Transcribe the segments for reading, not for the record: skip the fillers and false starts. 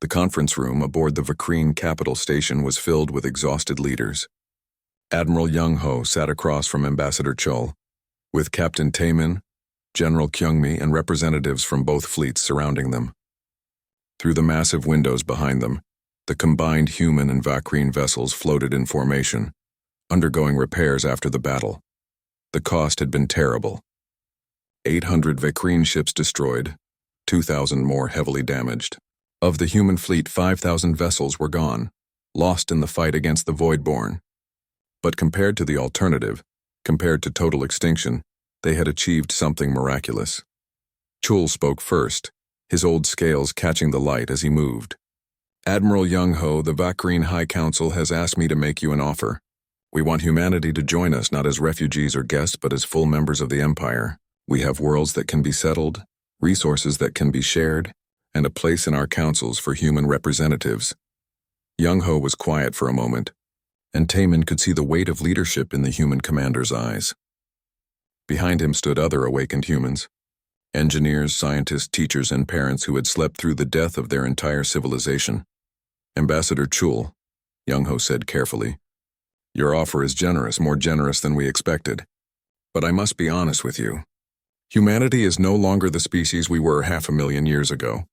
The conference room aboard the Vakreen capital station was filled with exhausted leaders. Admiral Young-ho sat across from Ambassador Chul, with Captain Taemin, General Kyungmi, and representatives from both fleets surrounding them. Through the massive windows behind them, the combined human and Vakreen vessels floated in formation, undergoing repairs after the battle. The cost had been terrible. 800 Vakreen ships destroyed, 2,000 more heavily damaged. Of the human fleet, 5,000 vessels were gone, lost in the fight against the Voidborn. But compared to the alternative, compared to total extinction, they had achieved something miraculous. Chul spoke first, his old scales catching the light as he moved. Admiral Young-ho, the Vakreen High Council has asked me to make you an offer. We want humanity to join us not as refugees or guests but as full members of the Empire. We have worlds that can be settled, resources that can be shared, and a place in our councils for human representatives. Young-ho was quiet for a moment, and Taemin could see the weight of leadership in the human commander's eyes. Behind him stood other awakened humans, engineers, scientists, teachers, and parents who had slept through the death of their entire civilization. Ambassador Chul, Young-ho said carefully, your offer is generous, more generous than we expected. But I must be honest with you. Humanity is no longer the species we were 500,000 years ago.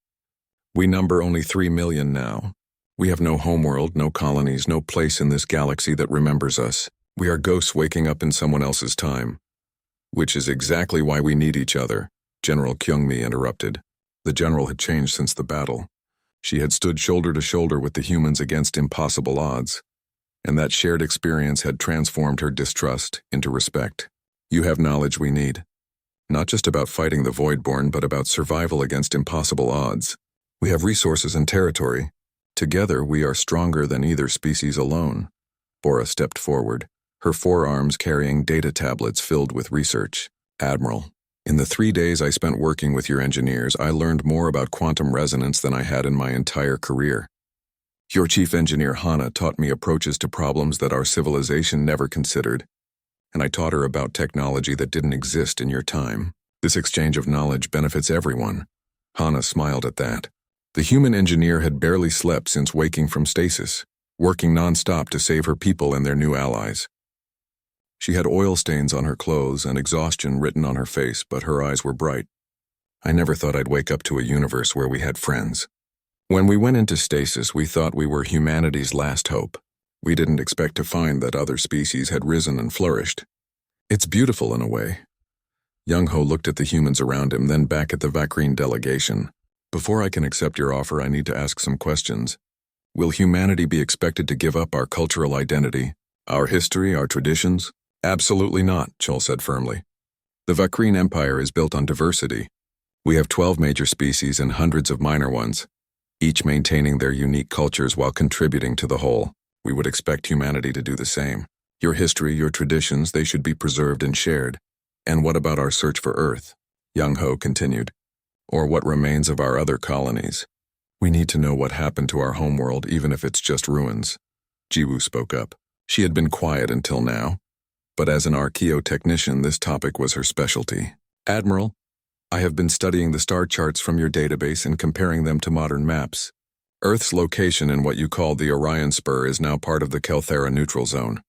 We number only 3 million now. We have no homeworld, no colonies, no place in this galaxy that remembers us. We are ghosts waking up in someone else's time. Which is exactly why we need each other, General Kyungmi interrupted. The general had changed since the battle. She had stood shoulder to shoulder with the humans against impossible odds, and that shared experience had transformed her distrust into respect. You have knowledge we need. Not just about fighting the Voidborn, but about survival against impossible odds. We have resources and territory. Together, we are stronger than either species alone. Bora stepped forward, her forearms carrying data tablets filled with research. Admiral, in the 3 days I spent working with your engineers, I learned more about quantum resonance than I had in my entire career. Your chief engineer Hana taught me approaches to problems that our civilization never considered, and I taught her about technology that didn't exist in your time. This exchange of knowledge benefits everyone. Hana smiled at that. The human engineer had barely slept since waking from stasis, working non-stop to save her people and their new allies. She had oil stains on her clothes and exhaustion written on her face, but her eyes were bright. I never thought I'd wake up to a universe where we had friends. When we went into stasis, we thought we were humanity's last hope. We didn't expect to find that other species had risen and flourished. It's beautiful in a way. Young-ho looked at the humans around him, then back at the Vakreen delegation. Before I can accept your offer, I need to ask some questions. Will humanity be expected to give up our cultural identity, our history, our traditions? Absolutely not, Chul said firmly. The Vakreen Empire is built on diversity. We have 12 major species and hundreds of minor ones, each maintaining their unique cultures while contributing to the whole. We would expect humanity to do the same. Your history, your traditions, they should be preserved and shared. And what about our search for Earth? Young-ho continued. Or what remains of our other colonies? We need to know what happened to our homeworld, even if it's just ruins. Jiwoo spoke up. She had been quiet until now, but as an archaeotechnician, this topic was her specialty. Admiral, I have been studying the star charts from your database and comparing them to modern maps. Earth's location in what you call the Orion Spur is now part of the Kelthera Neutral Zone.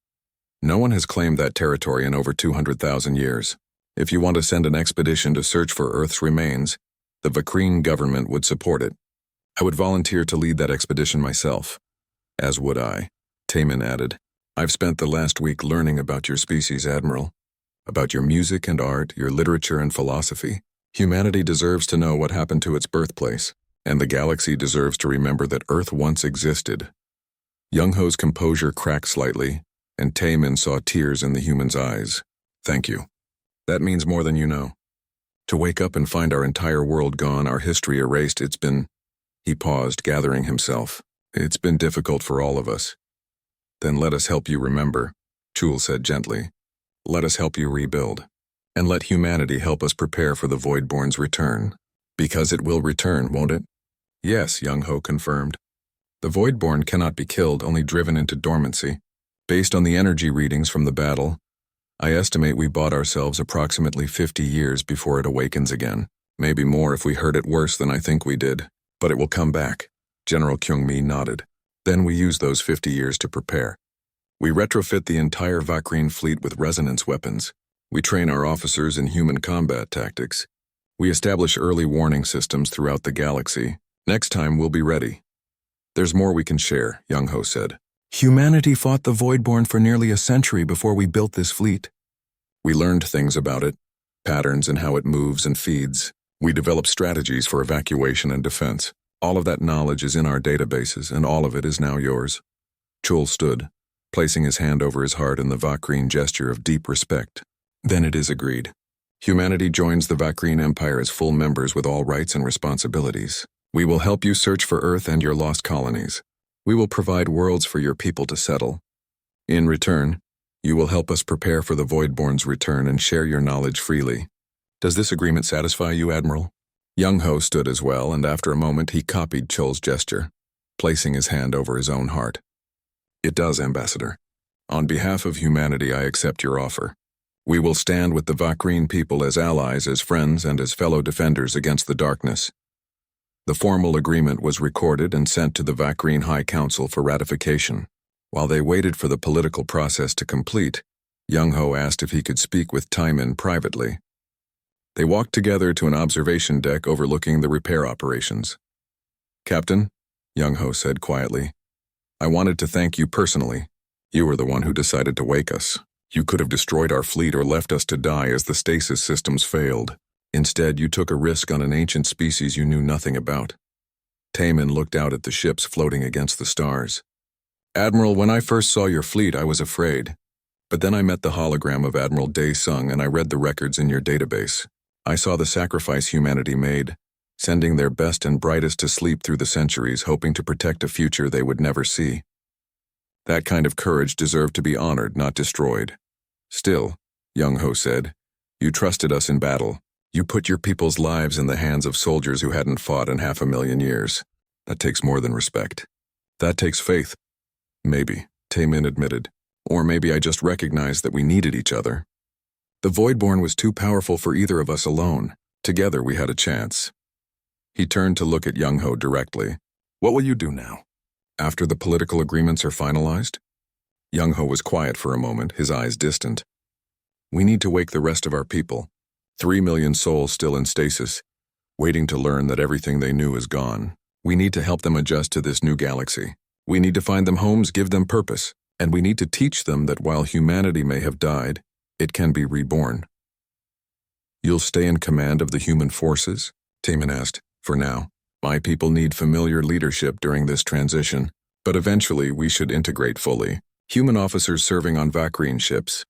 No one has claimed that territory in over 200,000 years. If you want to send an expedition to search for Earth's remains, the Vakreen government would support it. I would volunteer to lead that expedition myself. As would I, Taemin added. I've spent the last week learning about your species, Admiral. About your music and art, your literature and philosophy. Humanity deserves to know what happened to its birthplace, and the galaxy deserves to remember that Earth once existed. Young-ho's composure cracked slightly, and Taemin saw tears in the human's eyes. Thank you. That means more than you know. To wake up and find our entire world gone, our history erased, it's been... He paused, gathering himself. It's been difficult for all of us. Then let us help you remember, Chul said gently. Let us help you rebuild. And let humanity help us prepare for the Voidborn's return. Because it will return, won't it? Yes, Young-ho confirmed. The Voidborn cannot be killed, only driven into dormancy. Based on the energy readings from the battle, I estimate we bought ourselves approximately 50 years before it awakens again. Maybe more if we hurt it worse than I think we did. But it will come back, General Kyung-mi nodded. Then we use those 50 years to prepare. We retrofit the entire Vakreen fleet with resonance weapons. We train our officers in human combat tactics. We establish early warning systems throughout the galaxy. Next time we'll be ready. There's more we can share, Young-ho said. Humanity fought the Voidborn for nearly a century before we built this fleet. We learned things about it, patterns and how it moves and feeds. We developed strategies for evacuation and defense. All of that knowledge is in our databases, and all of it is now yours. Chul stood, placing his hand over his heart in the Vakreen gesture of deep respect. Then it is agreed. Humanity joins the Vakreen Empire as full members with all rights and responsibilities. We will help you search for Earth and your lost colonies. We will provide worlds for your people to settle. In return, you will help us prepare for the Voidborn's return and share your knowledge freely. Does this agreement satisfy you, Admiral? Young-ho stood as well, and after a moment he copied Chul's gesture, placing his hand over his own heart. It does, Ambassador. On behalf of humanity, I accept your offer. We will stand with the Vakreen people as allies, as friends, and as fellow defenders against the darkness. The formal agreement was recorded and sent to the Vakreen High Council for ratification. While they waited for the political process to complete, Young-ho asked if he could speak with Taimin privately. They walked together to an observation deck overlooking the repair operations. Captain, Young-ho said quietly, I wanted to thank you personally. You were the one who decided to wake us. You could have destroyed our fleet or left us to die as the stasis systems failed. Instead, you took a risk on an ancient species you knew nothing about. Taimin looked out at the ships floating against the stars. Admiral, when I first saw your fleet, I was afraid. But then I met the hologram of Admiral Dae-sung and I read the records in your database. I saw the sacrifice humanity made, sending their best and brightest to sleep through the centuries, hoping to protect a future they would never see. That kind of courage deserved to be honored, not destroyed. Still, Young-ho said, you trusted us in battle. You put your people's lives in the hands of soldiers who hadn't fought in 500,000 years. That takes more than respect. That takes faith. Maybe, Taimin admitted. Or maybe I just recognized that we needed each other. The Voidborn was too powerful for either of us alone. Together we had a chance. He turned to look at Young-ho directly. What will you do now? After the political agreements are finalized? Young-ho was quiet for a moment, his eyes distant. We need to wake the rest of our people. 3 million souls still in stasis, waiting to learn that everything they knew is gone. We need to help them adjust to this new galaxy. We need to find them homes, give them purpose, and we need to teach them that while humanity may have died, it can be reborn. You'll stay in command of the human forces? Taimin asked. For now. My people need familiar leadership during this transition, but eventually we should integrate fully. Human officers serving on Vakreen ships,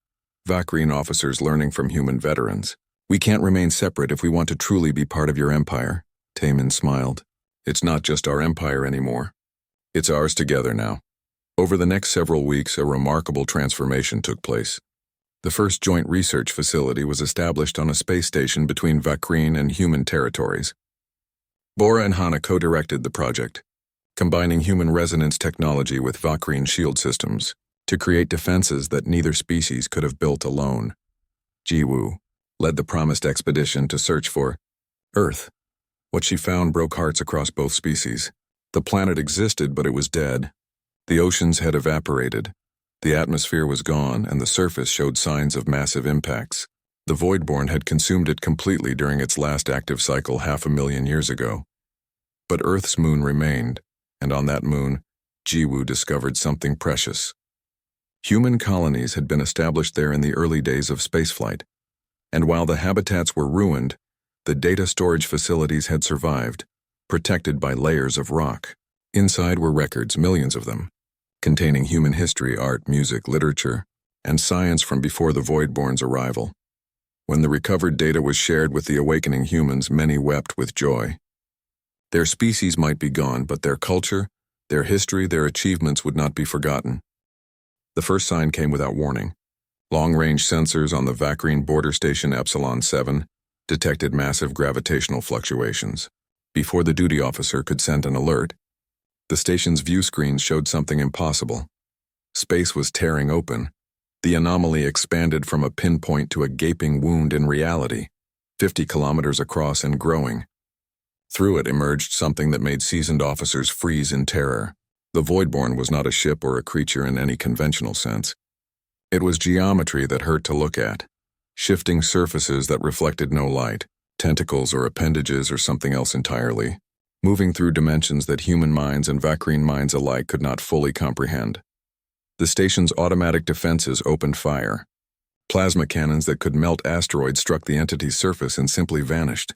Vakreen officers learning from human veterans. We can't remain separate if we want to truly be part of your empire. Taimin smiled. It's not just our empire anymore. It's ours together now. Over the next several weeks, a remarkable transformation took place. The first joint research facility was established on a space station between Vakreen and human territories. Bora and Hana co-directed the project, combining human resonance technology with Vakreen shield systems to create defenses that neither species could have built alone. Jiwoo led the promised expedition to search for Earth. What she found broke hearts across both species. The planet existed, but it was dead. The oceans had evaporated. The atmosphere was gone, and the surface showed signs of massive impacts. The Voidborn had consumed it completely during its last active cycle 500,000 years ago. But Earth's moon remained, and on that moon, Jiwoo discovered something precious. Human colonies had been established there in the early days of spaceflight, and while the habitats were ruined, the data storage facilities had survived, protected by layers of rock. Inside were records, millions of them, containing human history, art, music, literature, and science from before the Voidborn's arrival. When the recovered data was shared with the awakening humans, many wept with joy. Their species might be gone, but their culture, their history, their achievements would not be forgotten. The first sign came without warning. Long-range sensors on the Vakreen border station Epsilon 7 detected massive gravitational fluctuations. Before the duty officer could send an alert, the station's view screens showed something impossible. Space was tearing open. The anomaly expanded from a pinpoint to a gaping wound in reality, 50 kilometers across and growing. Through it emerged something that made seasoned officers freeze in terror. The Voidborn was not a ship or a creature in any conventional sense. It was geometry that hurt to look at. Shifting surfaces that reflected no light, tentacles or appendages or something else entirely, moving through dimensions that human minds and Vakrine minds alike could not fully comprehend. The station's automatic defenses opened fire. Plasma cannons that could melt asteroids struck the entity's surface and simply vanished,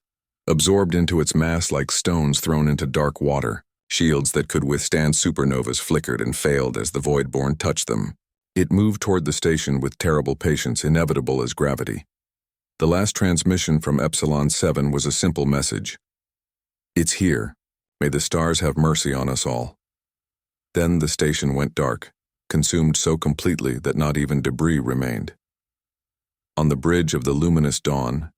absorbed into its mass like stones thrown into dark water. Shields that could withstand supernovas flickered and failed as the Voidborn touched them. It moved toward the station with terrible patience, inevitable as gravity. The last transmission from Epsilon 7 was a simple message. "It's here. May the stars have mercy on us all." Then the station went dark, consumed so completely that not even debris remained. On the bridge of the luminous dawn,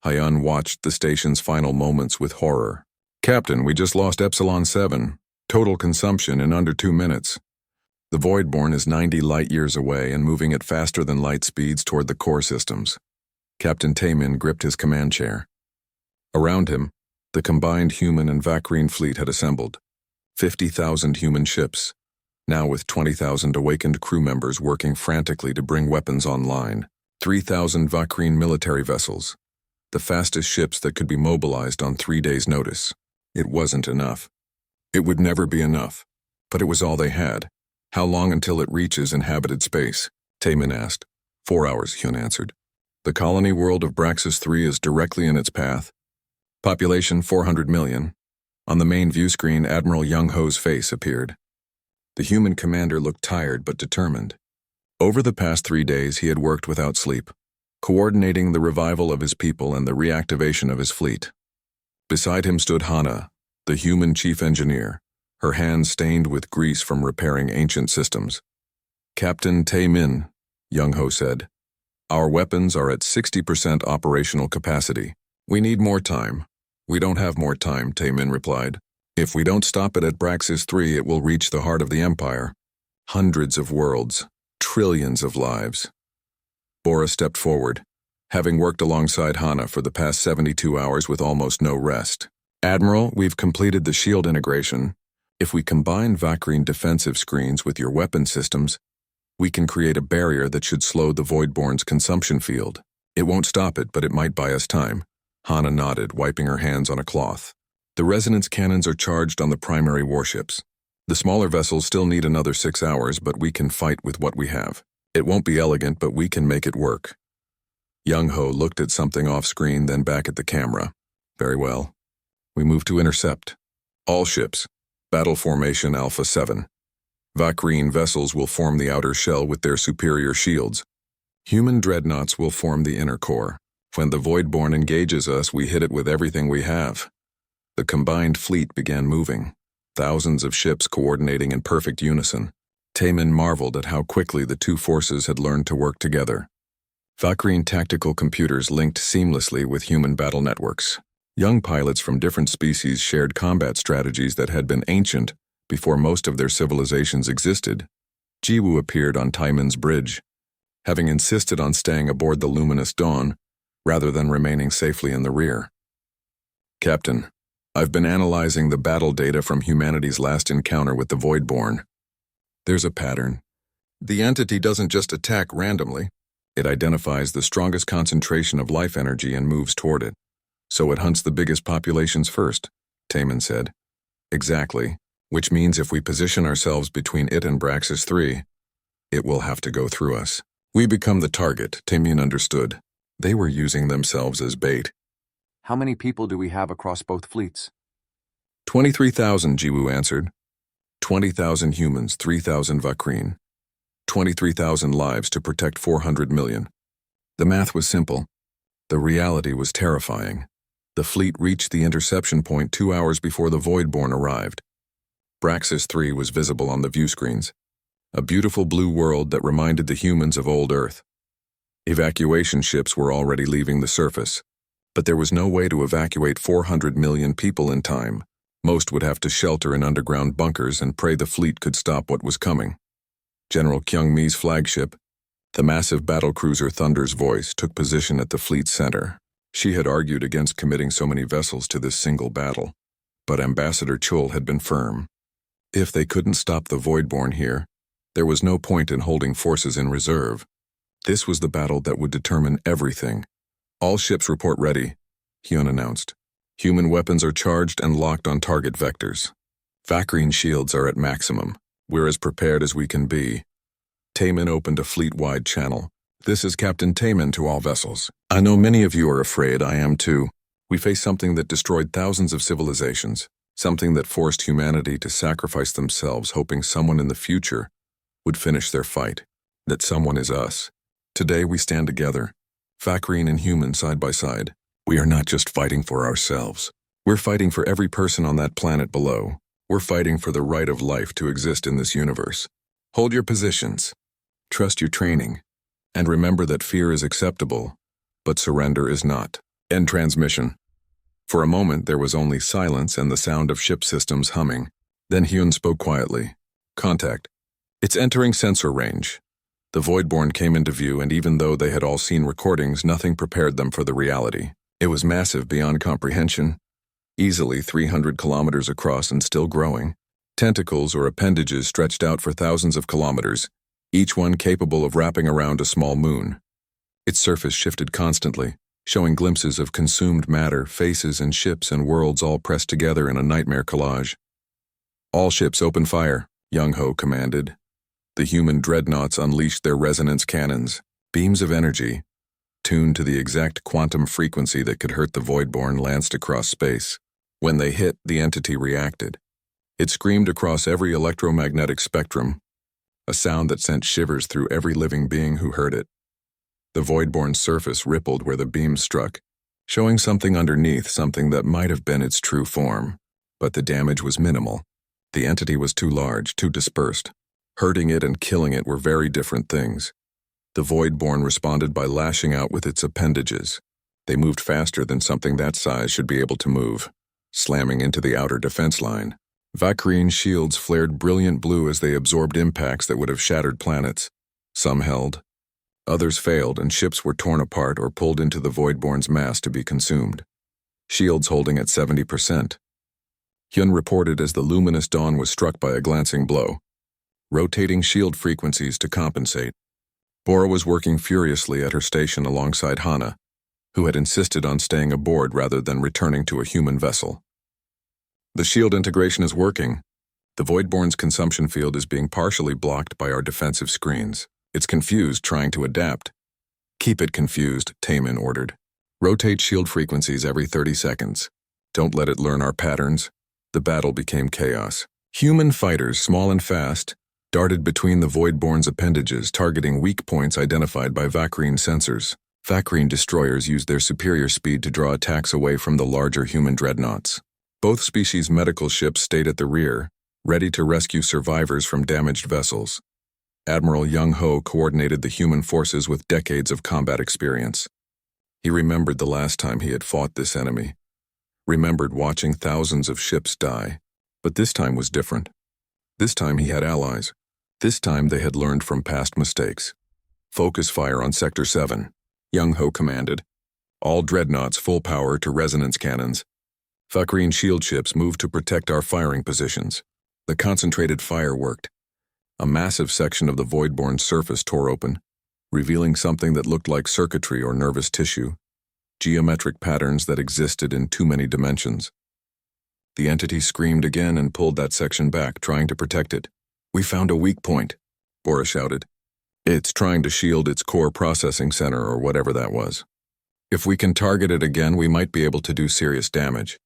Hyun watched the station's final moments with horror. "Captain, we just lost Epsilon 7. Total consumption in under 2 minutes. The Voidborn is 90 light-years away and moving at faster than light speeds toward the core systems." Captain Taemin gripped his command chair. Around him, the combined human and Vakrine fleet had assembled. 50,000 human ships, now with 20,000 awakened crew members working frantically to bring weapons online. 3,000 Vakrine military vessels, the fastest ships that could be mobilized on 3 days' notice. It wasn't enough. It would never be enough, but it was all they had. "How long until it reaches inhabited space?" Taemin asked. 4 hours, Hyun answered. "The colony world of Braxis 3 is directly in its path. Population 400 million. On the main view screen, Admiral Young-ho's face appeared. The human commander looked tired but determined. Over the past 3 days, he had worked without sleep, coordinating the revival of his people and the reactivation of his fleet. Beside him stood Hana, the human chief engineer, her hands stained with grease from repairing ancient systems. "Captain Taemin," Young-ho said, "our weapons are at 60% operational capacity. We need more time." "We don't have more time," Taemin replied. "If we don't stop it at Braxis 3, it will reach the heart of the Empire. Hundreds of worlds, trillions of lives." Bora stepped forward, having worked alongside Hana for the past 72 hours with almost no rest. "Admiral, we've completed the shield integration. If we combine Vakrine defensive screens with your weapon systems, we can create a barrier that should slow the Voidborn's consumption field. It won't stop it, but it might buy us time." Hana nodded, wiping her hands on a cloth. "The resonance cannons are charged on the primary warships. The smaller vessels still need another 6 hours, but we can fight with what we have. It won't be elegant, but we can make it work." Young-ho looked at something off-screen, then back at the camera. "Very well. We move to intercept. All ships, battle formation Alpha 7. Vakrine vessels will form the outer shell with their superior shields. Human dreadnoughts will form the inner core. When the Voidborn engages us, we hit it with everything we have." The combined fleet began moving, thousands of ships coordinating in perfect unison. Taemin marveled at how quickly the two forces had learned to work together. Vakrine tactical computers linked seamlessly with human battle networks. Young pilots from different species shared combat strategies that had been ancient before most of their civilizations existed. Jiwoo appeared on Taemin's bridge, having insisted on staying aboard the luminous dawn rather than remaining safely in the rear. "Captain, I've been analyzing the battle data from humanity's last encounter with the Voidborn. There's a pattern. The entity doesn't just attack randomly. It identifies the strongest concentration of life energy and moves toward it. So it hunts the biggest populations first," Taemin said. "Exactly, which means if we position ourselves between it and Braxis 3, it will have to go through us. We become the target," Taemin understood. They were using themselves as bait. "How many people do we have across both fleets?" 23,000, Jiwoo answered. 20,000 humans, 3,000 Vakrine. 23,000 lives to protect 400 million. The math was simple. The reality was terrifying. The fleet reached the interception point 2 hours before the Voidborn arrived. Braxis 3 was visible on the view screens, a beautiful blue world that reminded the humans of old Earth. Evacuation ships were already leaving the surface, but there was no way to evacuate 400 million people in time. Most would have to shelter in underground bunkers and pray the fleet could stop what was coming. General Kyung-mi's flagship, the massive battlecruiser Thunder's Voice, took position at the fleet's center. She had argued against committing so many vessels to this single battle. But Ambassador Chul had been firm. If they couldn't stop the Voidborn here, there was no point in holding forces in reserve. This was the battle that would determine everything. All ships report ready, Hyun announced. Human weapons are charged and locked on target vectors. Vacrine shields are at maximum. We're as prepared as we can be. Taemin opened a fleet-wide channel. This is Captain Taemin to all vessels. I know many of you are afraid, I am too. We face something that destroyed thousands of civilizations, something that forced humanity to sacrifice themselves, hoping someone in the future would finish their fight. That someone is us. Today we stand together, Vacrine and human side by side. We are not just fighting for ourselves. We're fighting for every person on that planet below. We're fighting for the right of life to exist in this universe. Hold your positions. Trust your training. And remember that fear is acceptable, but surrender is not. End transmission. For a moment there was only silence and the sound of ship systems humming. Then Hyun spoke quietly. Contact. It's entering sensor range. The Voidborn came into view, and even though they had all seen recordings, nothing prepared them for the reality. It was massive beyond comprehension, easily 300 kilometers across and still growing. Tentacles or appendages stretched out for thousands of kilometers, each one capable of wrapping around a small moon. Its surface shifted constantly, showing glimpses of consumed matter, faces and ships and worlds all pressed together in a nightmare collage. All ships open fire, Young-ho commanded. The human dreadnoughts unleashed their resonance cannons, beams of energy, tuned to the exact quantum frequency that could hurt the Voidborn, lanced across space. When they hit, the entity reacted. It screamed across every electromagnetic spectrum, a sound that sent shivers through every living being who heard it. The Voidborn's surface rippled where the beams struck, showing something underneath, something that might have been its true form. But the damage was minimal. The entity was too large, too dispersed. Hurting it and killing it were very different things. The Voidborn responded by lashing out with its appendages. They moved faster than something that size should be able to move, slamming into the outer defense line. Vacrine shields flared brilliant blue as they absorbed impacts that would have shattered planets. Some held. Others failed, and ships were torn apart or pulled into the Voidborn's mass to be consumed. Shields holding at 70%. Hyun reported as the luminous dawn was struck by a glancing blow, rotating shield frequencies to compensate. Bora was working furiously at her station alongside Hana, who had insisted on staying aboard rather than returning to a human vessel. The shield integration is working. The Voidborn's consumption field is being partially blocked by our defensive screens. It's confused, trying to adapt. Keep it confused, Taemin ordered. Rotate shield frequencies every 30 seconds. Don't let it learn our patterns. The battle became chaos. Human fighters, small and fast, darted between the Voidborn's appendages, targeting weak points identified by Vacrine sensors. Vacrine destroyers used their superior speed to draw attacks away from the larger human dreadnoughts. Both species' medical ships stayed at the rear, ready to rescue survivors from damaged vessels. Admiral Young-ho coordinated the human forces with decades of combat experience. He remembered the last time he had fought this enemy, remembered watching thousands of ships die. But this time was different. This time he had allies. This time they had learned from past mistakes. Focus fire on Sector 7, Young-ho commanded. All dreadnoughts full power to resonance cannons. Vacrine shield ships moved to protect our firing positions. The concentrated fire worked. A massive section of the Voidborn's surface tore open, revealing something that looked like circuitry or nervous tissue, geometric patterns that existed in too many dimensions. The entity screamed again and pulled that section back, trying to protect it. We found a weak point, Bora shouted. It's trying to shield its core processing center or whatever that was. If we can target it again, we might be able to do serious damage.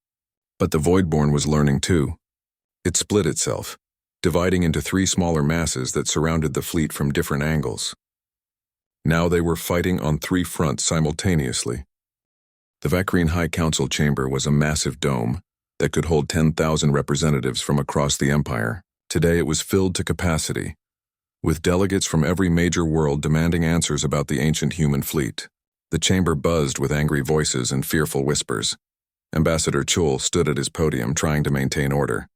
But the Voidborn was learning too. It split itself, dividing into 3 smaller masses that surrounded the fleet from different angles. Now they were fighting on 3 fronts simultaneously. The Vacrine High Council chamber was a massive dome that could hold 10,000 representatives from across the Empire. Today it was filled to capacity, with delegates from every major world demanding answers about the ancient human fleet. The chamber buzzed with angry voices and fearful whispers. Ambassador Chul stood at his podium trying to maintain order.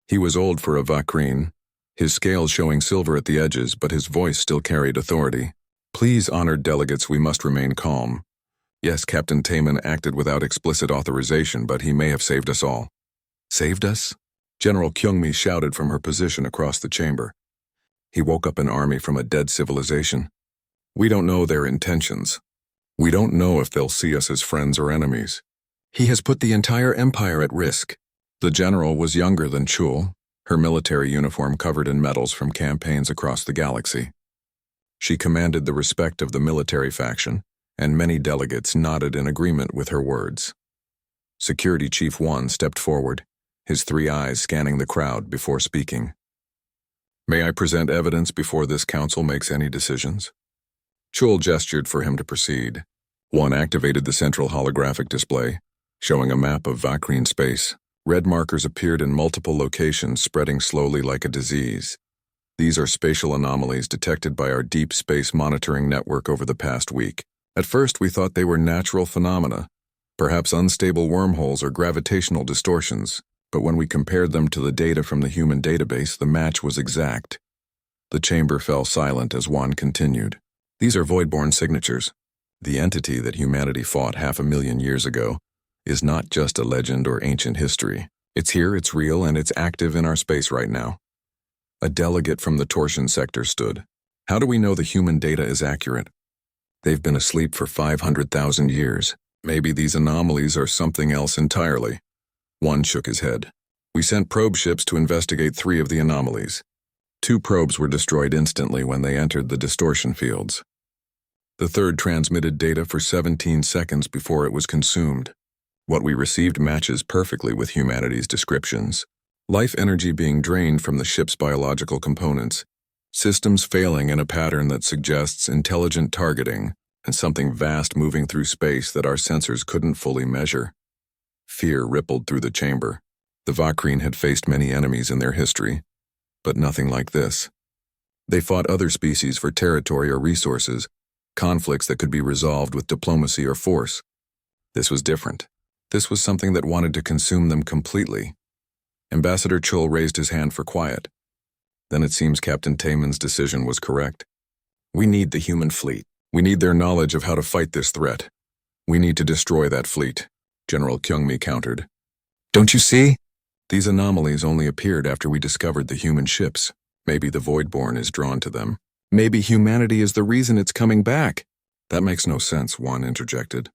He was old for a Vacrine, his scales showing silver at the edges, but his voice still carried authority. Please, honored delegates, we must remain calm. Yes, Captain Taemin acted without explicit authorization, but he may have saved us all. Saved us? General Kyungmi shouted from her position across the chamber. He woke up an army from a dead civilization. We don't know their intentions. We don't know if they'll see us as friends or enemies. He has put the entire empire at risk. The general was younger than Chul, her military uniform covered in medals from campaigns across the galaxy. She commanded the respect of the military faction, and many delegates nodded in agreement with her words. Security Chief 1 stepped forward, his 3 eyes scanning the crowd before speaking. May I present evidence before this council makes any decisions? Chul gestured for him to proceed. 1 activated the central holographic display, showing a map of Vakreen space. Red markers appeared in multiple locations, spreading slowly like a disease. These are spatial anomalies detected by our deep space monitoring network over the past week. At first, we thought they were natural phenomena, perhaps unstable wormholes or gravitational distortions, but when we compared them to the data from the human database, the match was exact. The chamber fell silent as Juan continued. These are voidborn signatures. The entity that humanity fought 500,000 years ago is not just a legend or ancient history. It's here, it's real, and it's active in our space right now. A delegate from the torsion sector stood. How do we know the human data is accurate? They've been asleep for 500,000 years. Maybe these anomalies are something else entirely. 1 shook his head. We sent probe ships to investigate 3 of the anomalies. 2 probes were destroyed instantly when they entered the distortion fields. The 3rd transmitted data for 17 seconds before it was consumed. What we received matches perfectly with humanity's descriptions. Life energy being drained from the ship's biological components, systems failing in a pattern that suggests intelligent targeting, and something vast moving through space that our sensors couldn't fully measure. Fear rippled through the chamber. The Vakreen had faced many enemies in their history, but nothing like this. They fought other species for territory or resources, conflicts that could be resolved with diplomacy or force. This was different. This was something that wanted to consume them completely. Ambassador Chul raised his hand for quiet. Then it seems Captain Taemin's decision was correct. We need the human fleet. We need their knowledge of how to fight this threat. We need to destroy that fleet, General Kyungmi countered. Don't you see? These anomalies only appeared after we discovered the human ships. Maybe the Voidborn is drawn to them. Maybe humanity is the reason it's coming back. That makes no sense, Juan interjected.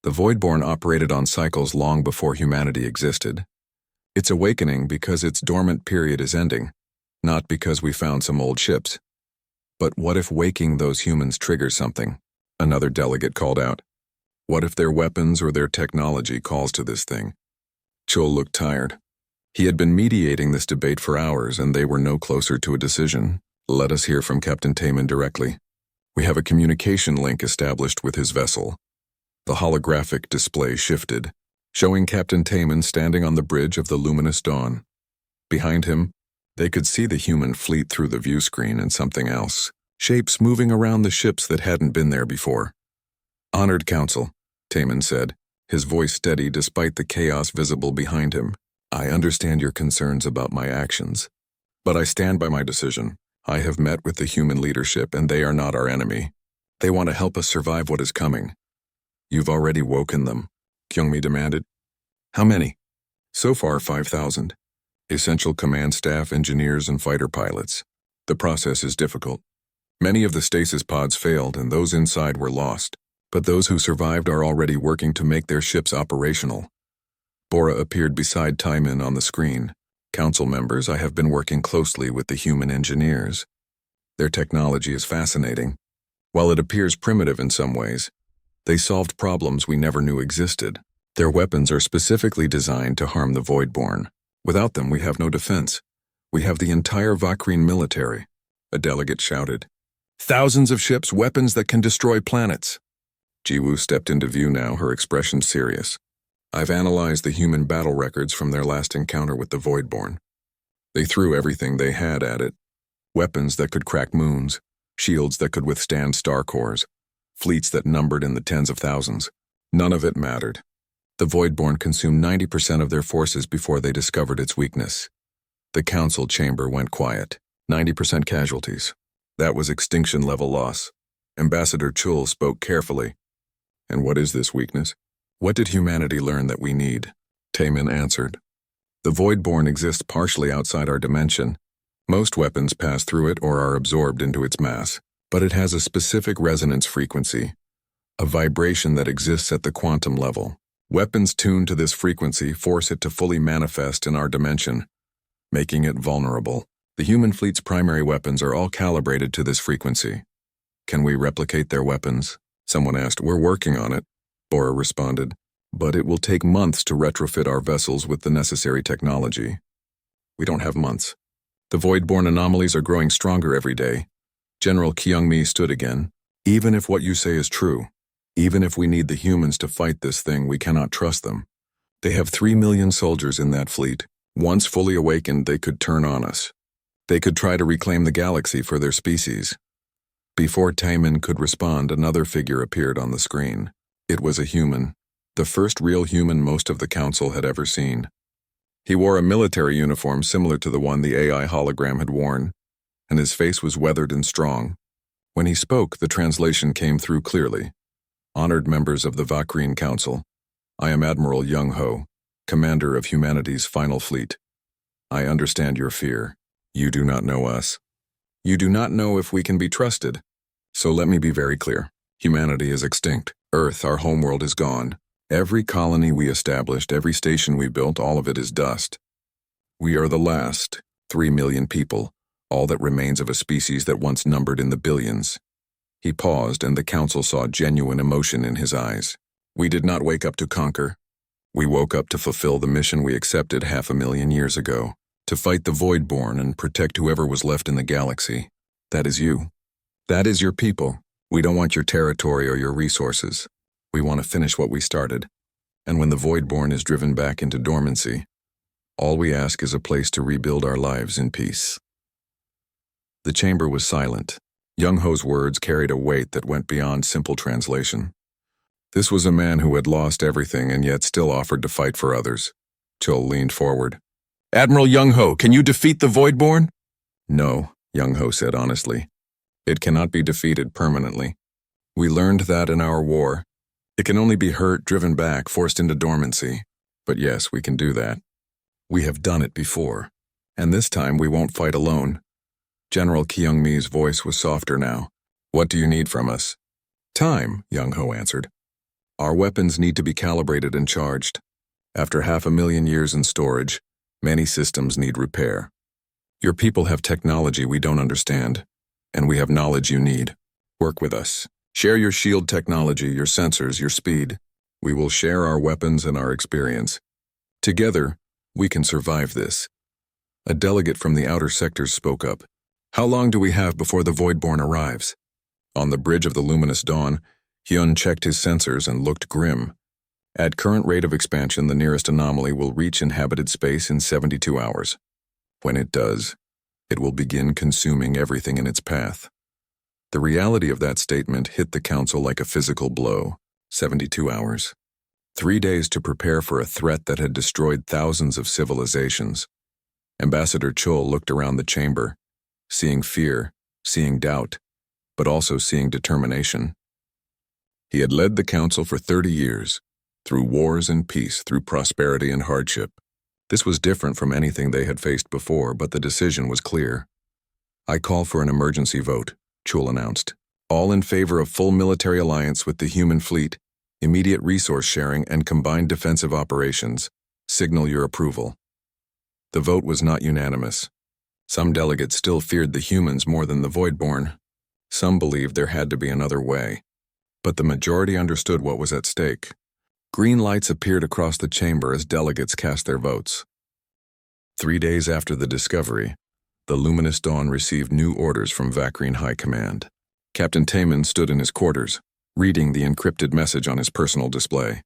The Voidborn operated on cycles long before humanity existed. It's awakening because its dormant period is ending, not because we found some old ships. But what if waking those humans triggers something? Another delegate called out. What if their weapons or their technology calls to this thing? Chul looked tired. He had been mediating this debate for hours, and they were no closer to a decision. Let us hear from Captain Taemin directly. We have a communication link established with his vessel. The holographic display shifted, showing Captain Taemin standing on the bridge of the luminous dawn. Behind him, they could see the human fleet through the view screen and something else, shapes moving around the ships that hadn't been there before. Honored Council, Taemin said, his voice steady despite the chaos visible behind him. I understand your concerns about my actions, but I stand by my decision. I have met with the human leadership, and they are not our enemy. They want to help us survive what is coming. You've already woken them, Kyungmi demanded. How many? So far, 5,000. Essential command staff, engineers, and fighter pilots. The process is difficult. Many of the stasis pods failed, and those inside were lost. But those who survived are already working to make their ships operational. Bora appeared beside Taemin on the screen. Council members, I have been working closely with the human engineers. Their technology is fascinating. While it appears primitive in some ways, they solved problems we never knew existed. Their weapons are specifically designed to harm the Voidborn. Without them, we have no defense. We have the entire Vakreen military, a delegate shouted. Thousands of ships, weapons that can destroy planets. Jiwoo stepped into view now, her expression serious. I've analyzed the human battle records from their last encounter with the Voidborn. They threw everything they had at it. Weapons that could crack moons, shields that could withstand star cores, fleets that numbered in the tens of thousands. None of it mattered. The Voidborn consumed 90% of their forces before they discovered its weakness. The council chamber went quiet. 90% casualties. That was extinction-level loss. Ambassador Chul spoke carefully. And what is this weakness? What did humanity learn that we need? Taemin answered. The Voidborn exists partially outside our dimension. Most weapons pass through it or are absorbed into its mass, but it has a specific resonance frequency, a vibration that exists at the quantum level. Weapons tuned to this frequency force it to fully manifest in our dimension, making it vulnerable. The human fleet's primary weapons are all calibrated to this frequency. Can we replicate their weapons? Someone asked. We're working on it, Bora responded, but it will take months to retrofit our vessels with the necessary technology. We don't have months. The Voidborn anomalies are growing stronger every day. General Kyungmi stood again. Even if what you say is true, even if we need the humans to fight this thing, we cannot trust them. They have 3 million soldiers in that fleet. Once fully awakened, they could turn on us. They could try to reclaim the galaxy for their species. Before Taemin could respond, another figure appeared on the screen. It was a human, the first real human most of the Council had ever seen. He wore a military uniform similar to the one the AI hologram had worn, and his face was weathered and strong. When he spoke, the translation came through clearly. Honored members of the Vakreen Council, I am Admiral Young-ho, commander of humanity's final fleet. I understand your fear. You do not know us. You do not know if we can be trusted. So let me be very clear. Humanity is extinct. Earth, our homeworld, is gone. Every colony we established, every station we built, all of it is dust. We are the last, 3 million people, all that remains of a species that once numbered in the billions. He paused, and the Council saw genuine emotion in his eyes. We did not wake up to conquer. We woke up to fulfill the mission we accepted 500,000 years ago, to fight the Voidborn and protect whoever was left in the galaxy. That is you. That is your people. We don't want your territory or your resources. We want to finish what we started. And when the Voidborn is driven back into dormancy, all we ask is a place to rebuild our lives in peace. The chamber was silent. Young-ho's words carried a weight that went beyond simple translation. This was a man who had lost everything and yet still offered to fight for others. Chul leaned forward. Admiral Young-ho, can you defeat the Voidborn? No, Young-ho said honestly. It cannot be defeated permanently. We learned that in our war. It can only be hurt, driven back, forced into dormancy. But yes, we can do that. We have done it before. And this time we won't fight alone. General Kyungmi's voice was softer now. What do you need from us? Time, Young-ho answered. Our weapons need to be calibrated and charged. After 500,000 years in storage, many systems need repair. Your people have technology we don't understand, and we have knowledge you need. Work with us. Share your shield technology, your sensors, your speed. We will share our weapons and our experience. Together, we can survive this. A delegate from the outer sectors spoke up. How long do we have before the Voidborn arrives? On the bridge of the luminous dawn, Hyun checked his sensors and looked grim. At current rate of expansion, the nearest anomaly will reach inhabited space in 72 hours. When it does, it will begin consuming everything in its path. The reality of that statement hit the Council like a physical blow. 72 hours. 3 days to prepare for a threat that had destroyed thousands of civilizations. Ambassador Chul looked around the chamber, seeing fear, seeing doubt, but also seeing determination. He had led the Council for 30 years, through wars and peace, through prosperity and hardship. This was different from anything they had faced before, but the decision was clear. I call for an emergency vote, Chul announced. All in favor of full military alliance with the human fleet, immediate resource sharing, and combined defensive operations. Signal your approval. The vote was not unanimous. Some delegates still feared the humans more than the Voidborn. Some believed there had to be another way. But the majority understood what was at stake. Green lights appeared across the chamber as delegates cast their votes. 3 days after the discovery, the luminous dawn received new orders from Vakreen High Command. Captain Taemin stood in his quarters, reading the encrypted message on his personal display.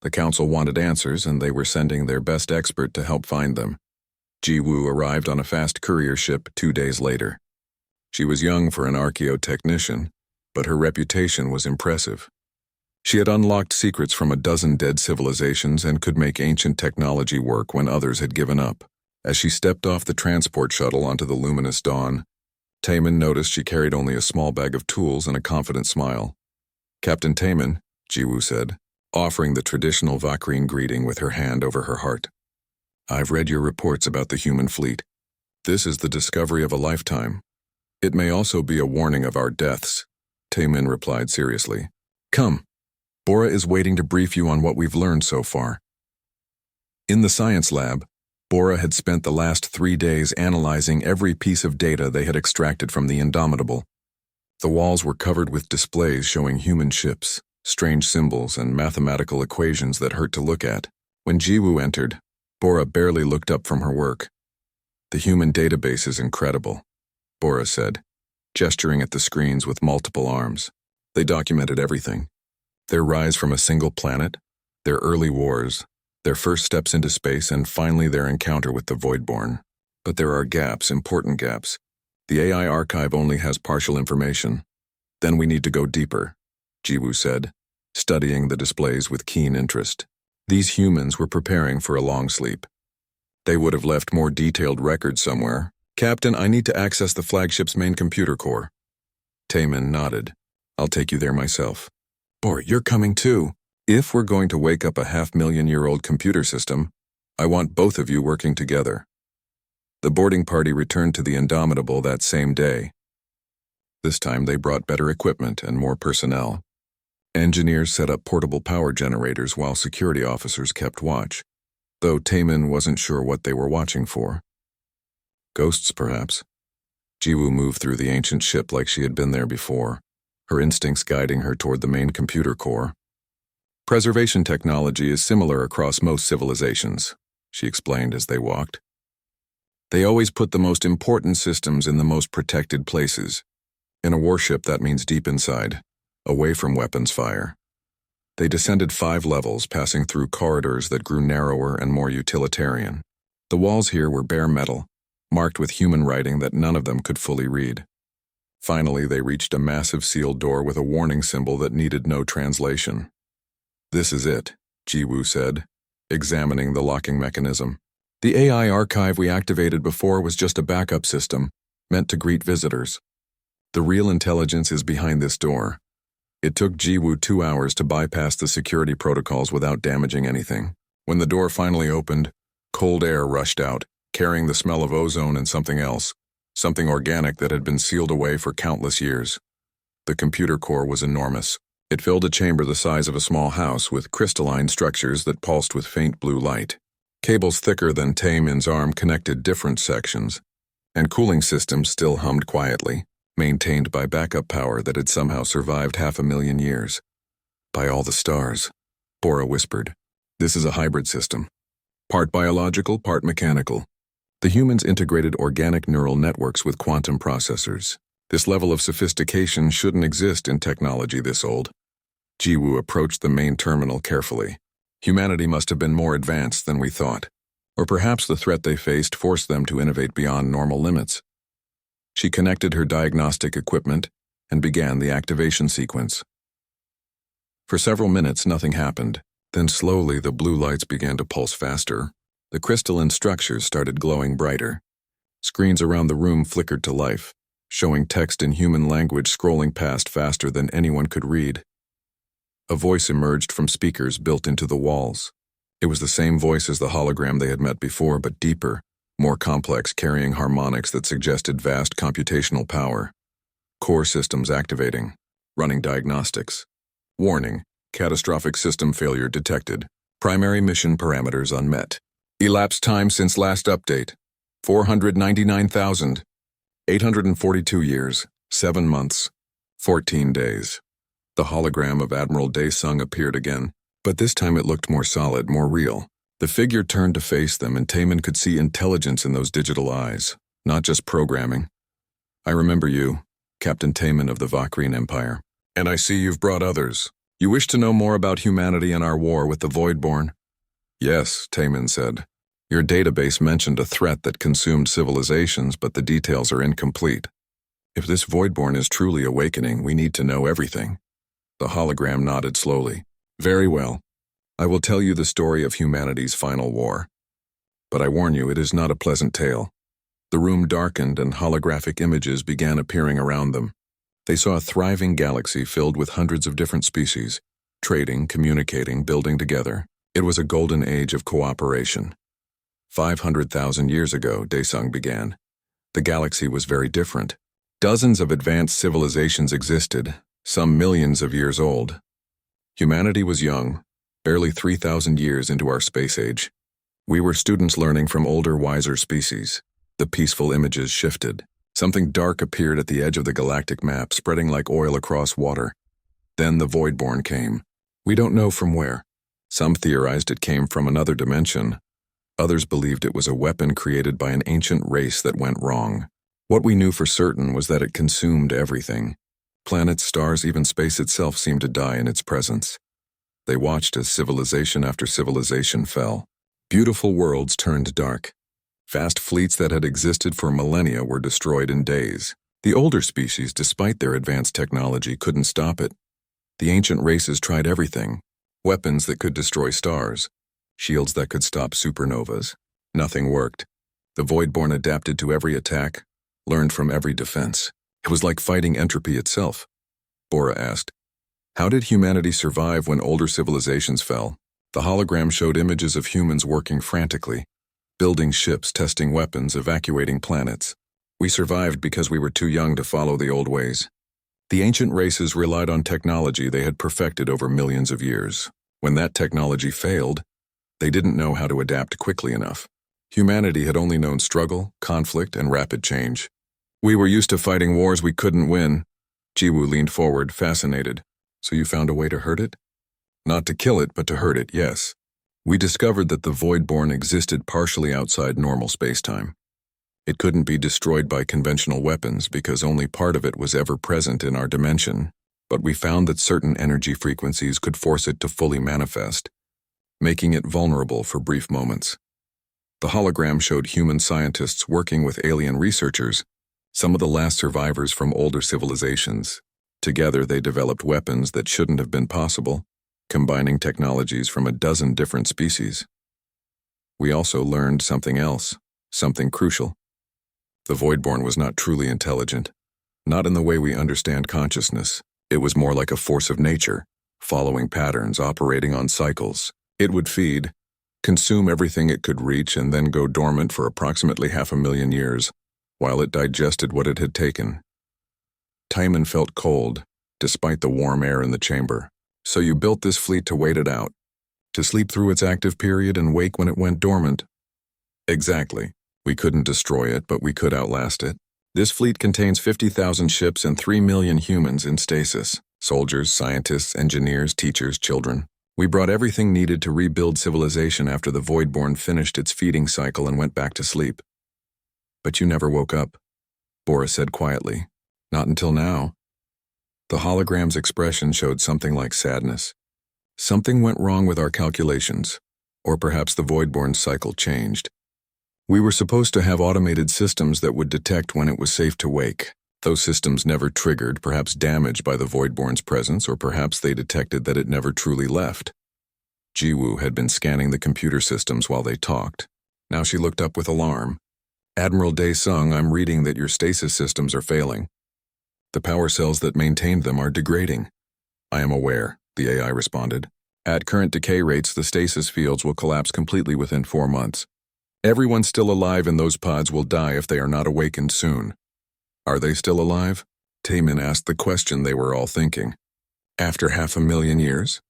The Council wanted answers, and they were sending their best expert to help find them. Ji-woo arrived on a fast courier ship 2 days later. She was young for an archaeotechnician, but her reputation was impressive. She had unlocked secrets from a dozen dead civilizations and could make ancient technology work when others had given up. As she stepped off the transport shuttle onto the luminous dawn, Taemin noticed she carried only a small bag of tools and a confident smile. Captain Taemin, Ji-woo said, offering the traditional Vakreen greeting with her hand over her heart. I've read your reports about the human fleet. This is the discovery of a lifetime. It may also be a warning of our deaths, Taemin replied seriously. Come. Bora is waiting to brief you on what we've learned so far. In the science lab, Bora had spent the last 3 days analyzing every piece of data they had extracted from the Indomitable. The walls were covered with displays showing human ships, strange symbols, and mathematical equations that hurt to look at. When Jiwoo entered, Bora barely looked up from her work. The human database is incredible, Bora said, gesturing at the screens with multiple arms. They documented everything. Their rise from a single planet, their early wars, their first steps into space, and finally their encounter with the Voidborn. But there are gaps, important gaps. The AI archive only has partial information. Then we need to go deeper, Jiwoo said, studying the displays with keen interest. These humans were preparing for a long sleep. They would have left more detailed records somewhere. Captain, I need to access the flagship's main computer core. Taemin nodded. I'll take you there myself. Bora, you're coming too. If we're going to wake up a 500,000-year-old computer system, I want both of you working together. The boarding party returned to the Indomitable that same day. This time they brought better equipment and more personnel. Engineers set up portable power generators while security officers kept watch, though Taemin wasn't sure what they were watching for. Ghosts, perhaps. Jiwoo moved through the ancient ship like she had been there before, her instincts guiding her toward the main computer core. Preservation technology is similar across most civilizations, she explained as they walked. They always put the most important systems in the most protected places. In a warship, that means deep inside, away from weapons fire. They descended 5 levels, passing through corridors that grew narrower and more utilitarian. The walls here were bare metal, marked with human writing that none of them could fully read. Finally, they reached a massive sealed door with a warning symbol that needed no translation. This is it, Jiwoo said, examining the locking mechanism. The AI archive we activated before was just a backup system, meant to greet visitors. The real intelligence is behind this door. It took Jiwoo 2 hours to bypass the security protocols without damaging anything. When the door finally opened, cold air rushed out, carrying the smell of ozone and something else, something organic that had been sealed away for countless years. The computer core was enormous. It filled a chamber the size of a small house with crystalline structures that pulsed with faint blue light. Cables thicker than Taemin's arm connected different sections, and cooling systems still hummed quietly, maintained by backup power that had somehow survived 500,000 years. By all the stars, Bora whispered. This is a hybrid system. Part biological, part mechanical. The humans integrated organic neural networks with quantum processors. This level of sophistication shouldn't exist in technology this old. Jiwoo approached the main terminal carefully. Humanity must have been more advanced than we thought. Or perhaps the threat they faced forced them to innovate beyond normal limits. She connected her diagnostic equipment and began the activation sequence. For several minutes, nothing happened. Then slowly the blue lights began to pulse faster. The crystalline structures started glowing brighter. Screens around the room flickered to life, showing text in human language scrolling past faster than anyone could read. A voice emerged from speakers built into the walls. It was the same voice as the hologram they had met before, but deeper, more complex, carrying harmonics that suggested vast computational power. Core systems activating. Running diagnostics. Warning, catastrophic system failure detected. Primary mission parameters unmet. Elapsed time since last update, 499,842 years, 7 months, 14 days. The hologram of Admiral Daesung appeared again, but this time it looked more solid, more real. The figure turned to face them, and Taemin could see intelligence in those digital eyes, not just programming. I remember you, Captain Taemin of the Vakrine Empire, and I see you've brought others. You wish to know more about humanity and our war with the Voidborn? Yes, Taemin said. Your database mentioned a threat that consumed civilizations, but the details are incomplete. If this Voidborn is truly awakening, we need to know everything. The hologram nodded slowly. Very well. I will tell you the story of humanity's final war. But I warn you, it is not a pleasant tale. The room darkened and holographic images began appearing around them. They saw a thriving galaxy filled with hundreds of different species, trading, communicating, building together. It was a golden age of cooperation. 500,000 years ago, Daesung began. The galaxy was very different. Dozens of advanced civilizations existed, some millions of years old. Humanity was young, barely 3,000 years into our space age. We were students learning from older, wiser species. The peaceful images shifted. Something dark appeared at the edge of the galactic map, spreading like oil across water. Then the Voidborn came. We don't know from where. Some theorized it came from another dimension. Others believed it was a weapon created by an ancient race that went wrong. What we knew for certain was that it consumed everything. Planets, stars, even space itself seemed to die in its presence. They watched as civilization after civilization fell. Beautiful worlds turned dark. Vast fleets that had existed for millennia were destroyed in days. The older species, despite their advanced technology, couldn't stop it. The ancient races tried everything. Weapons that could destroy stars. Shields that could stop supernovas. Nothing worked. The Voidborn adapted to every attack, learned from every defense. It was like fighting entropy itself. Bora asked, "How did humanity survive when older civilizations fell?" The hologram showed images of humans working frantically, building ships, testing weapons, evacuating planets. We survived because we were too young to follow the old ways. The ancient races relied on technology they had perfected over millions of years. When that technology failed, they didn't know how to adapt quickly enough. Humanity had only known struggle, conflict, and rapid change. We were used to fighting wars we couldn't win. Jiwoo leaned forward, fascinated. So you found a way to hurt it? Not to kill it, but to hurt it, yes. We discovered that the Voidborn existed partially outside normal spacetime. It couldn't be destroyed by conventional weapons because only part of it was ever present in our dimension, but we found that certain energy frequencies could force it to fully manifest, making it vulnerable for brief moments. The hologram showed human scientists working with alien researchers, some of the last survivors from older civilizations. Together they developed weapons that shouldn't have been possible, combining technologies from a dozen different species. We also learned something else, something crucial. The Voidborn was not truly intelligent, not in the way we understand consciousness. It was more like a force of nature, following patterns, operating on cycles. It would feed, consume everything it could reach, and then go dormant for approximately 500,000 years, while it digested what it had taken. Timon felt cold, despite the warm air in the chamber. So you built this fleet to wait it out, to sleep through its active period and wake when it went dormant? Exactly. We couldn't destroy it, but we could outlast it. This fleet contains 50,000 ships and 3 million humans in stasis. Soldiers, scientists, engineers, teachers, children. We brought everything needed to rebuild civilization after the Voidborn finished its feeding cycle and went back to sleep. But you never woke up, Bora said quietly. Not until now. The hologram's expression showed something like sadness. Something went wrong with our calculations, or perhaps the Voidborn cycle changed. We were supposed to have automated systems that would detect when it was safe to wake. Those systems never triggered, perhaps damaged by the Voidborn's presence, or perhaps they detected that it never truly left. Jiwoo had been scanning the computer systems while they talked. Now she looked up with alarm. "Admiral Daesung, I'm reading that your stasis systems are failing. The power cells that maintained them are degrading." "I am aware," the AI responded. "At current decay rates, the stasis fields will collapse completely within 4 months. Everyone still alive in those pods will die if they are not awakened soon." "Are they still alive?" Taemin asked the question they were all thinking. "After 500,000 years?"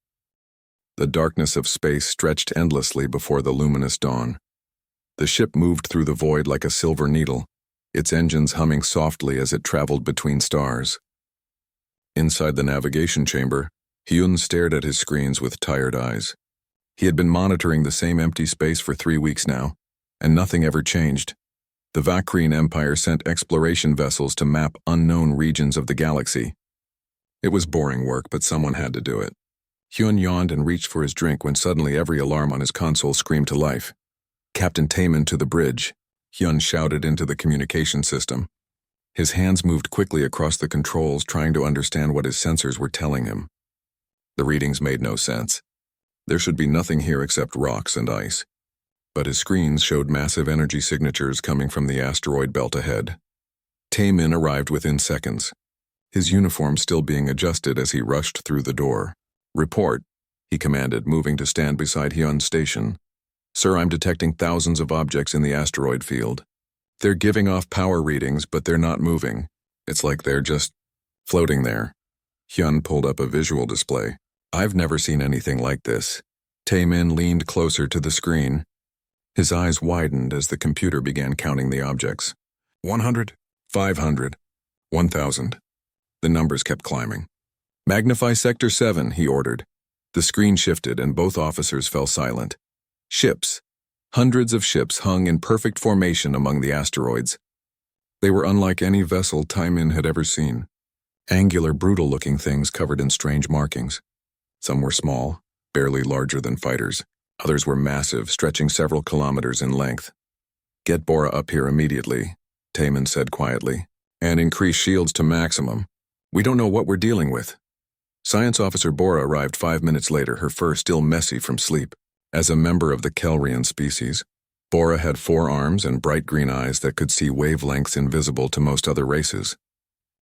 The darkness of space stretched endlessly before the luminous dawn. The ship moved through the void like a silver needle, its engines humming softly as it traveled between stars. Inside the navigation chamber, Hyun stared at his screens with tired eyes. He had been monitoring the same empty space for 3 weeks now, and nothing ever changed. The Vakreen Empire sent exploration vessels to map unknown regions of the galaxy. It was boring work, but someone had to do it. Hyun yawned and reached for his drink when suddenly every alarm on his console screamed to life. "Captain Taemin to the bridge," Hyun shouted into the communication system. His hands moved quickly across the controls, trying to understand what his sensors were telling him. The readings made no sense. There should be nothing here except rocks and ice. But his screens showed massive energy signatures coming from the asteroid belt ahead. Taemin arrived within seconds, his uniform still being adjusted as he rushed through the door. "Report," he commanded, moving to stand beside Hyun's station. Sir, I'm detecting thousands of objects in the asteroid field. They're giving off power readings, but they're not moving. It's like they're just floating there. Hyun pulled up a visual display. I've never seen anything like this. Taemin leaned closer to the screen. His eyes widened as the computer began counting the objects. 100, 500, 1,000. The numbers kept climbing. Magnify Sector 7, he ordered. The screen shifted and both officers fell silent. Ships. Hundreds of ships hung in perfect formation among the asteroids. They were unlike any vessel Taemin had ever seen. Angular, brutal-looking things covered in strange markings. Some were small, barely larger than fighters. Others were massive, stretching several kilometers in length. Get Bora up here immediately, Taemin said quietly, and increase shields to maximum. We don't know what we're dealing with. Science Officer Bora arrived 5 minutes later, her fur still messy from sleep. As a member of the Kelrian species, Bora had 4 arms and bright green eyes that could see wavelengths invisible to most other races.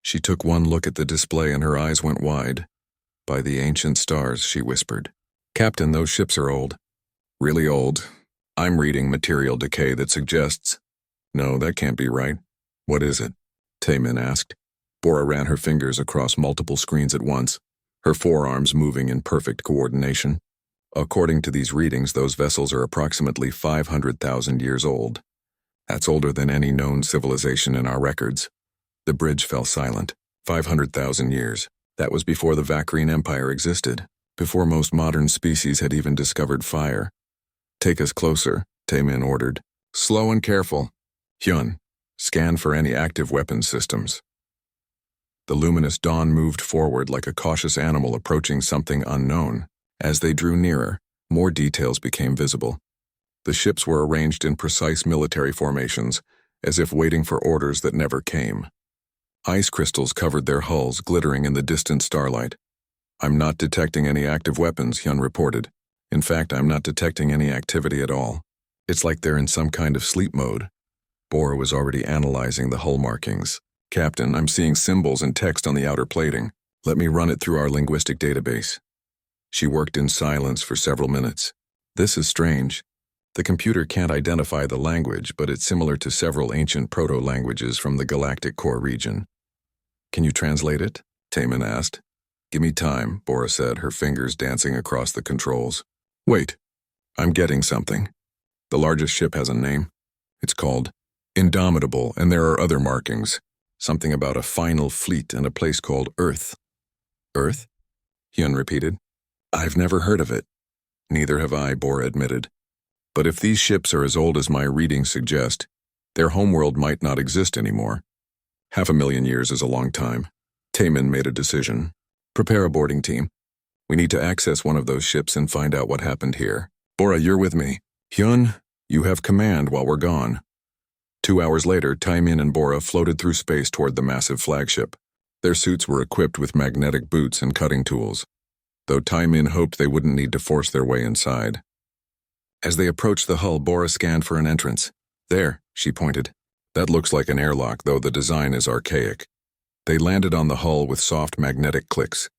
She took one look at the display and her eyes went wide. By the ancient stars, she whispered. Captain, those ships are old. Really old. I'm reading material decay that suggests... No, that can't be right. What is it? Taemin asked. Bora ran her fingers across multiple screens at once, her forearms moving in perfect coordination. According to these readings, those vessels are approximately 500,000 years old. That's older than any known civilization in our records. The bridge fell silent. 500,000 years. That was before the Vacrine Empire existed, before most modern species had even discovered fire. Take us closer, Taemin ordered. Slow and careful. Hyun, scan for any active weapons systems. The luminous dawn moved forward like a cautious animal approaching something unknown. As they drew nearer, more details became visible. The ships were arranged in precise military formations, as if waiting for orders that never came. Ice crystals covered their hulls, glittering in the distant starlight. I'm not detecting any active weapons, Hyun reported. In fact, I'm not detecting any activity at all. It's like they're in some kind of sleep mode. Bora was already analyzing the hull markings. Captain, I'm seeing symbols and text on the outer plating. Let me run it through our linguistic database. She worked in silence for several minutes. This is strange. The computer can't identify the language, but it's similar to several ancient proto-languages from the Galactic Core region. Can you translate it? Taemin asked. Give me time, Bora said, her fingers dancing across the controls. Wait, I'm getting something. The largest ship has a name. It's called Indomitable, and there are other markings. Something about a final fleet and a place called Earth. Earth? Hyun repeated. I've never heard of it. Neither have I, Bora admitted. But if these ships are as old as my readings suggest, their homeworld might not exist anymore. 500,000 years is a long time. Taemin made a decision. Prepare a boarding team. We need to access one of those ships and find out what happened here. Bora, you're with me. Hyun, you have command while we're gone. 2 hours later, Taemin and Bora floated through space toward the massive flagship. Their suits were equipped with magnetic boots and cutting tools, though Taemin hoped they wouldn't need to force their way inside. As they approached the hull, Bora scanned for an entrance. There, she pointed. That looks like an airlock, though the design is archaic. They landed on the hull with soft magnetic clicks.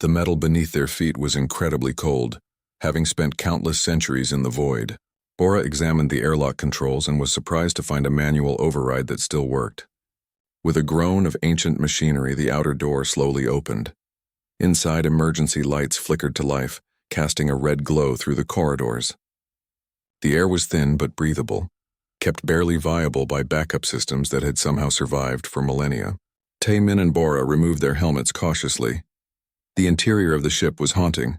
The metal beneath their feet was incredibly cold, having spent countless centuries in the void. Bora examined the airlock controls and was surprised to find a manual override that still worked. With a groan of ancient machinery, the outer door slowly opened. Inside, emergency lights flickered to life, casting a red glow through the corridors. The air was thin but breathable, kept barely viable by backup systems that had somehow survived for millennia. Taemin and Bora removed their helmets cautiously. The interior of the ship was haunting.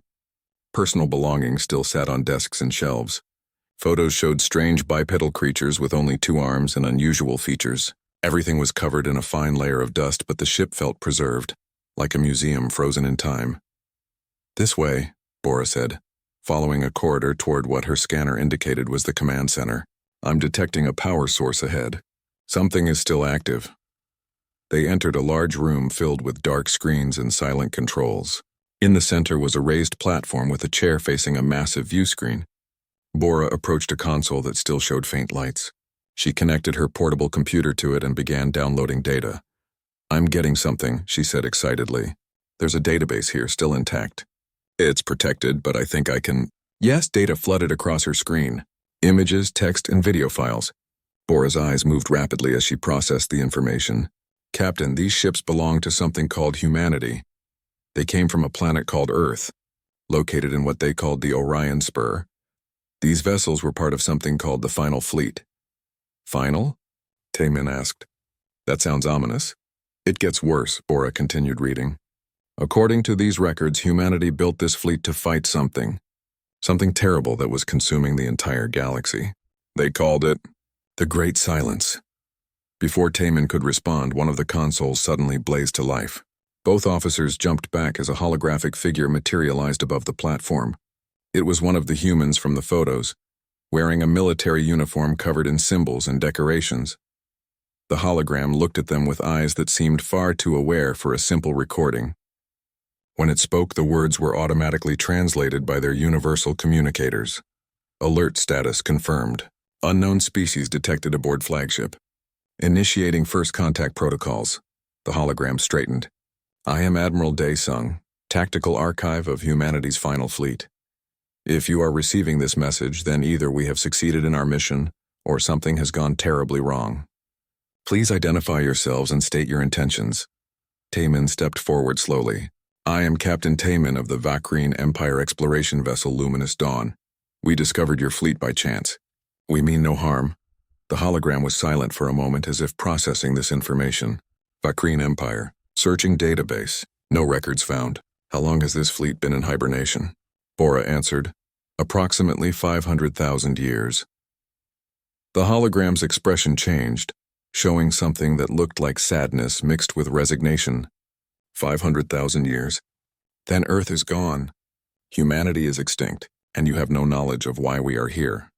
Personal belongings still sat on desks and shelves. Photos showed strange bipedal creatures with only 2 arms and unusual features. Everything was covered in a fine layer of dust, but the ship felt preserved, like a museum frozen in time. This way, Bora said, following a corridor toward what her scanner indicated was the command center. I'm detecting a power source ahead. Something is still active. They entered a large room filled with dark screens and silent controls. In the center was a raised platform with a chair facing a massive view screen. Bora approached a console that still showed faint lights. She connected her portable computer to it and began downloading data. I'm getting something, she said excitedly. There's a database here, still intact. It's protected, but I think I can... Yes, data flooded across her screen. Images, text, and video files. Bora's eyes moved rapidly as she processed the information. Captain, these ships belong to something called humanity. They came from a planet called Earth, located in what they called the Orion Spur. These vessels were part of something called the Final Fleet. Final? Taemin asked. That sounds ominous. It gets worse, Bora continued reading. According to these records, humanity built this fleet to fight something terrible that was consuming the entire galaxy. They called it the Great Silence. Before Taemin could respond, one of the consoles suddenly blazed to life. Both officers jumped back as a holographic figure materialized above the platform. It was one of the humans from the photos, wearing a military uniform covered in symbols and decorations. The hologram looked at them with eyes that seemed far too aware for a simple recording. When it spoke, the words were automatically translated by their universal communicators. Alert status confirmed. Unknown species detected aboard flagship. Initiating first contact protocols. The hologram straightened. I am Admiral Dae-sung, Tactical Archive of Humanity's Final Fleet. If you are receiving this message, then either we have succeeded in our mission, or something has gone terribly wrong. Please identify yourselves and state your intentions. Taemin stepped forward slowly. I am Captain Taemin of the Vakreen Empire exploration vessel Luminous Dawn. We discovered your fleet by chance. We mean no harm. The hologram was silent for a moment as if processing this information. Vakreen Empire. Searching database. No records found. How long has this fleet been in hibernation? Bora answered. Approximately 500,000 years. The hologram's expression changed, showing something that looked like sadness mixed with resignation. 500,000 years. Then Earth is gone. Humanity is extinct, and you have no knowledge of why we are here.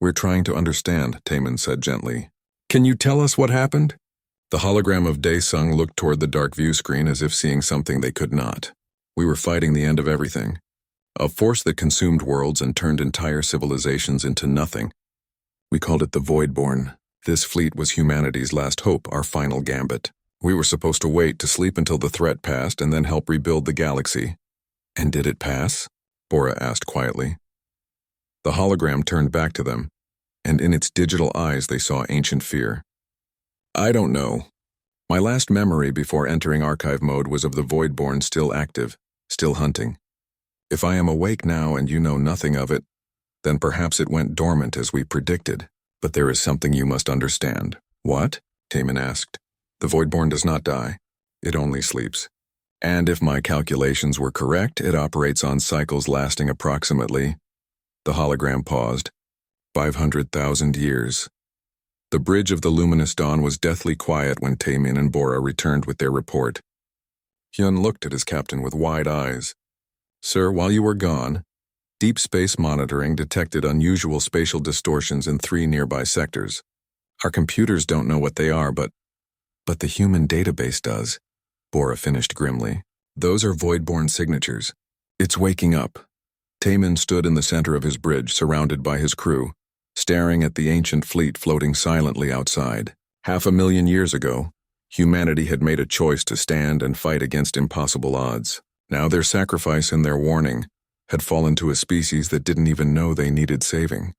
We're trying to understand, Taemin said gently. Can you tell us what happened? The hologram of Dae-sung looked toward the dark view screen as if seeing something they could not. We were fighting the end of everything. A force that consumed worlds and turned entire civilizations into nothing. We called it the Voidborn. This fleet was humanity's last hope, our final gambit. We were supposed to wait to sleep until the threat passed and then help rebuild the galaxy. And did it pass? Bora asked quietly. The hologram turned back to them, and in its digital eyes they saw ancient fear. I don't know. My last memory before entering archive mode was of the Voidborn still active, still hunting. If I am awake now and you know nothing of it, then perhaps it went dormant as we predicted. But there is something you must understand. What? Taemin asked. The Voidborn does not die. It only sleeps. And if my calculations were correct, it operates on cycles lasting approximately. The hologram paused. 500,000 years. The bridge of the Luminous Dawn was deathly quiet when Taemin and Bora returned with their report. Hyun looked at his captain with wide eyes. Sir, while you were gone, Deep Space Monitoring detected unusual spatial distortions in 3 nearby sectors. Our computers don't know what they are, but the human database does, Bora finished grimly. Those are Voidborn signatures. It's waking up. Taemin stood in the center of his bridge, surrounded by his crew, staring at the ancient fleet floating silently outside. 500,000 years ago, humanity had made a choice to stand and fight against impossible odds. Now their sacrifice and their warning had fallen to a species that didn't even know they needed saving.